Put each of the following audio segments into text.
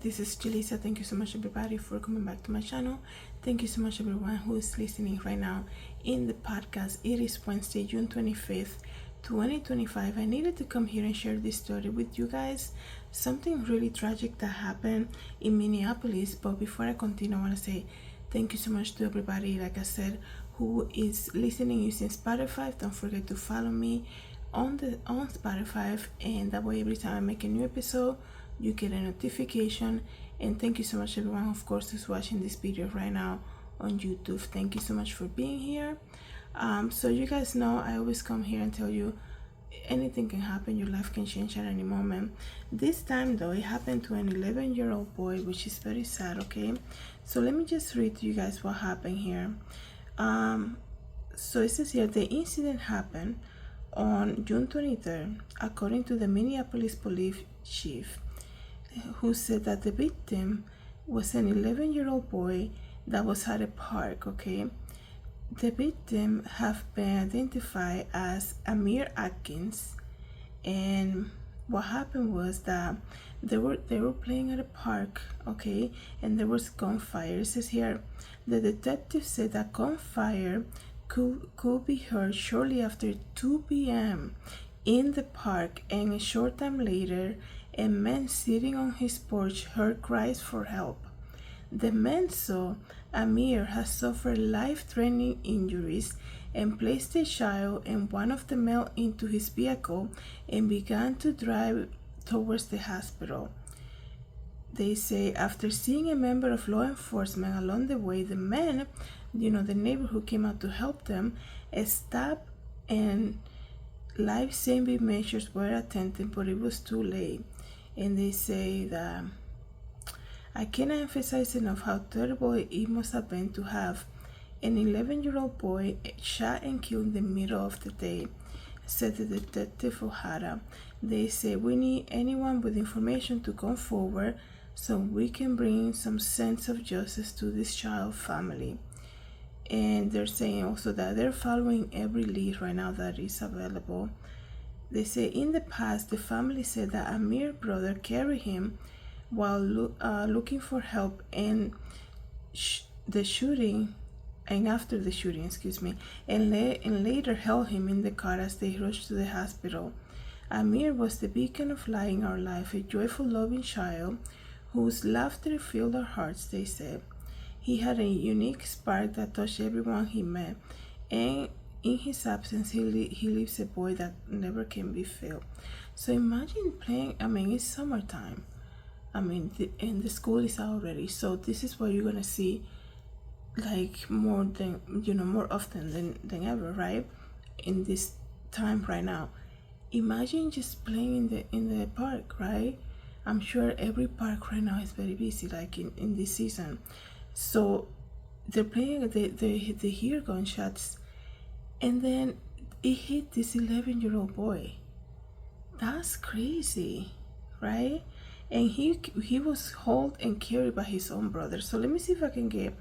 this is Julissa. Thank you so much everybody for coming back to my channel. Thank you so much everyone who is listening right now in the podcast. It is Wednesday, June 25th, 2025. I needed to come here and share this story with you guys. Something really tragic that happened in Minneapolis. But before I continue, I want to say thank you so much to everybody, like I said, who is listening using Spotify. Don't forget to follow me on Spotify, and that way every time I make a new episode you get a notification. And thank you so much everyone, of course, who's watching this video right now on YouTube. Thank you so much for being here. So you guys know I always come here and tell you anything can happen, your life can change at any moment. This time though, it happened to an 11-year-old boy, which is very sad. Okay, so let me just read to you guys what happened here. So it says here, the incident happened on June 23rd, according to the Minneapolis police chief, who said that the victim was an 11-year-old boy that was at a park. Okay, the victim have been identified as Amir Atkins, and what happened was that they were playing at a park. Okay, and there was gunfire. It says here the detective said that gunfire could be heard shortly after 2 p.m. in the park, and a short time later a man sitting on his porch heard cries for help. The man saw Amir had suffered life-threatening injuries and placed the child and one of the men into his vehicle and began to drive towards the hospital. They say after seeing a member of law enforcement along the way, the man, the neighbor who came out to help them, stopped and life-saving measures were attempted, but it was too late. And they say that I cannot emphasize enough how terrible it must have been to have an 11-year-old boy shot and killed in the middle of the day, said the detective O'Hara. They say we need anyone with information to come forward so we can bring some sense of justice to this child family. And they're saying also that they're following every lead right now that is available. They say in the past the family said that Amir's brother carried him while looking for help, and after the shooting, and later held him in the car as they rushed to the hospital. Amir was the beacon of light in our life, a joyful, loving child whose laughter filled our hearts, they said. He had a unique spark that touched everyone he met, and in his absence he leaves a void that never can be filled. So imagine playing, it's summertime, and the school is out already, so this is what you're gonna see like more often than ever, right? In this time right now, imagine just playing in the park, right? I'm sure every park right now is very busy, like in this season. So they're playing, they hear gunshots, and then it hit this 11-year-old boy. That's crazy, right? And he was held and carried by his own brother. So let me see if I can get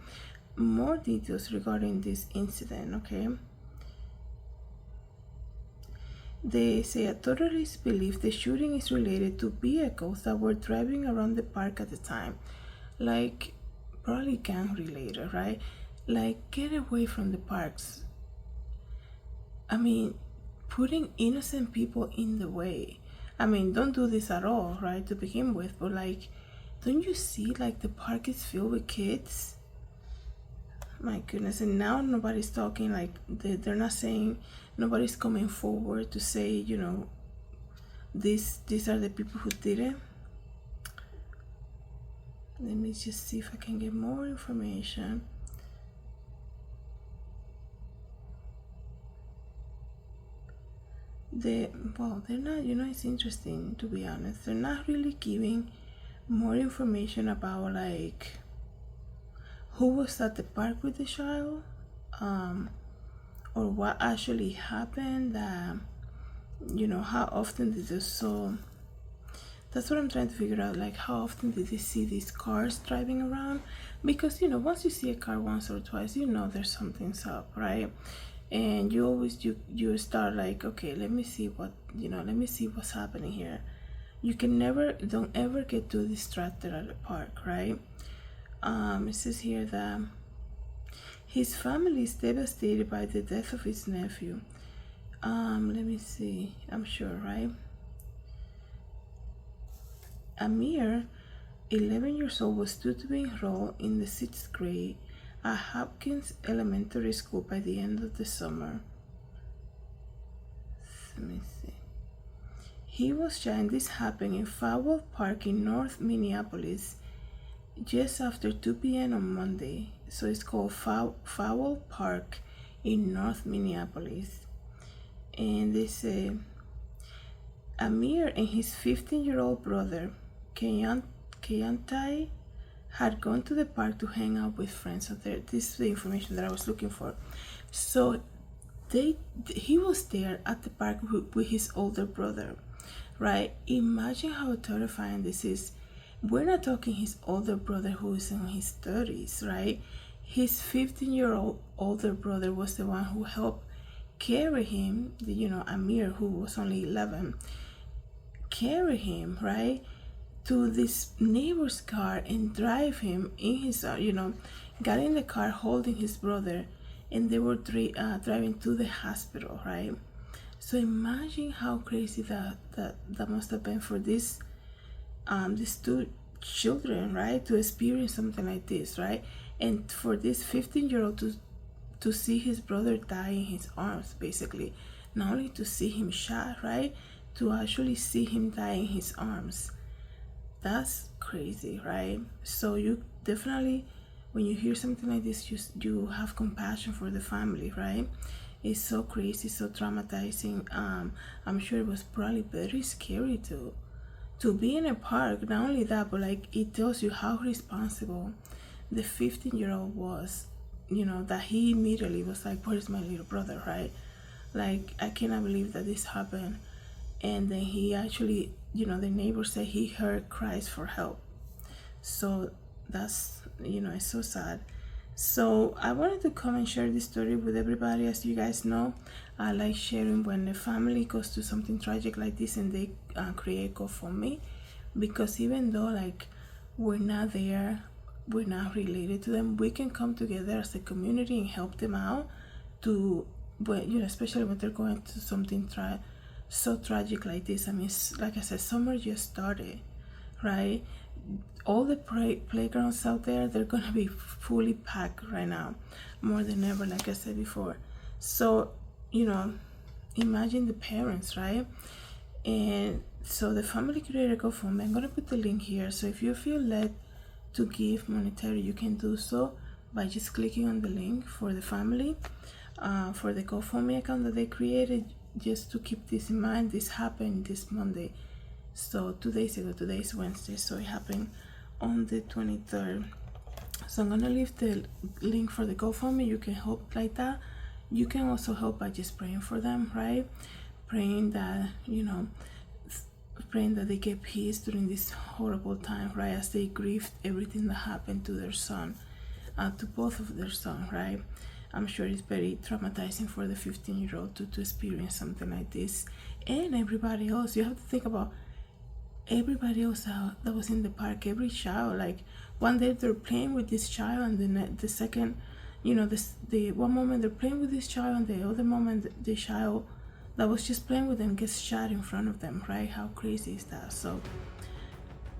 more details regarding this incident. Okay, they say authorities believe the shooting is related to vehicles that were driving around the park at the time, like probably gang related, right? Like, get away from the parks. Putting innocent people in the way. Don't do this at all, right, to begin with, but like, don't you see like the park is filled with kids? My goodness. And now nobody's talking, like they're not saying, nobody's coming forward to say, these are the people who did it. Let me just see if I can get more information. They're not, it's interesting, to be honest. They're not really giving more information about like who was at the park with the child, or what actually happened, how often did they saw. That's what I'm trying to figure out, like how often did they see these cars driving around, because once you see a car once or twice, there's something's up, right? And you always you start like, okay, let me see what's happening here. you don't ever get too distracted at the park, right? It says here that his family is devastated by the death of his nephew. Let me see, I'm sure, right? Amir, 11 years old, was due to be enrolled in the 6th grade at Hopkins Elementary School by the end of the summer. Let me see. He was shot, and this happened in Fowle Park in North Minneapolis just after 2 p.m. on Monday. So it's called Fowle Park in North Minneapolis. And they say Amir and his 15-year-old brother, Keontae, had gone to the park to hang out with friends. So this is the information that I was looking for. So he was there at the park with his older brother, right? Imagine how terrifying this is. We're not talking his older brother who is in his 30s, right? His 15-year-old older brother was the one who helped carry him, Amir, who was only 11, carry him, right, to this neighbor's car and drive him in his, got in the car holding his brother, and they were driving to the hospital, right? So imagine how crazy that must have been for these two children, right, to experience something like this, right? And for this 15-year-old to see his brother die in his arms, basically, not only to see him shot, right, to actually see him die in his arms. That's crazy, right? So you definitely, when you hear something like this, you have compassion for the family, right? It's so crazy, so traumatizing. I'm sure it was probably very scary to be in a park. Not only that, but like, it tells you how responsible the 15-year-old was, that he immediately was like, where's my little brother, right? Like, I cannot believe that this happened. And then he actually, the neighbor said he heard cries for help. So that's, it's so sad. So I wanted to come and share this story with everybody. As you guys know, I like sharing when a family goes through something tragic like this and they create GoFundMe, because even though like we're not there, we're not related to them, we can come together as a community and help them out to, especially when they're going through something so tragic like this. I mean, like I said, summer just started, right? All the playgrounds out there, they're gonna be fully packed right now, more than ever, like I said before. So, imagine the parents, right? And so the family created GoFundMe. I'm gonna put the link here. So if you feel led to give monetary, you can do so by just clicking on the link for the family, for the GoFundMe account that they created. Just to keep this in mind, this happened this Monday, so 2 days ago. Today is Wednesday, so it happened on the 23rd. So I'm gonna leave the link for the GoFundMe. You can help like that. You can also help by just praying for them, right? Praying that they get peace during this horrible time, right, as they grieved everything that happened to their son, to both of their sons, right? I'm sure it's very traumatizing for the 15-year-old to experience something like this, and everybody else. You have to think about everybody else that was in the park. Every child, like one day they're playing with this child, and then the second, the one moment they're playing with this child, and the other moment the child that was just playing with them gets shot in front of them, right? How crazy is that? So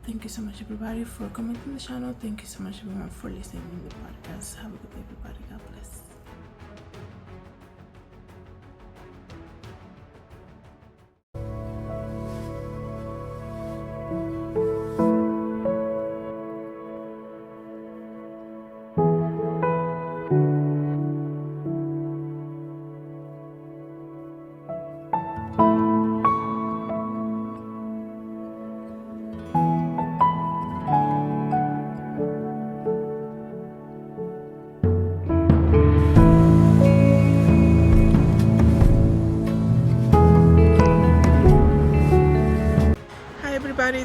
thank you so much, everybody, for coming to the channel. Thank you so much, everyone, for listening to the podcast. Have a good day, everybody. God bless.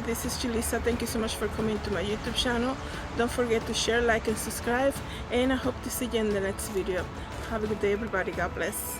This is Julissa. Thank you so much for coming to my YouTube channel. Don't forget to share, like, and subscribe, and I hope to see you in the next video. Have a good day, everybody. God bless.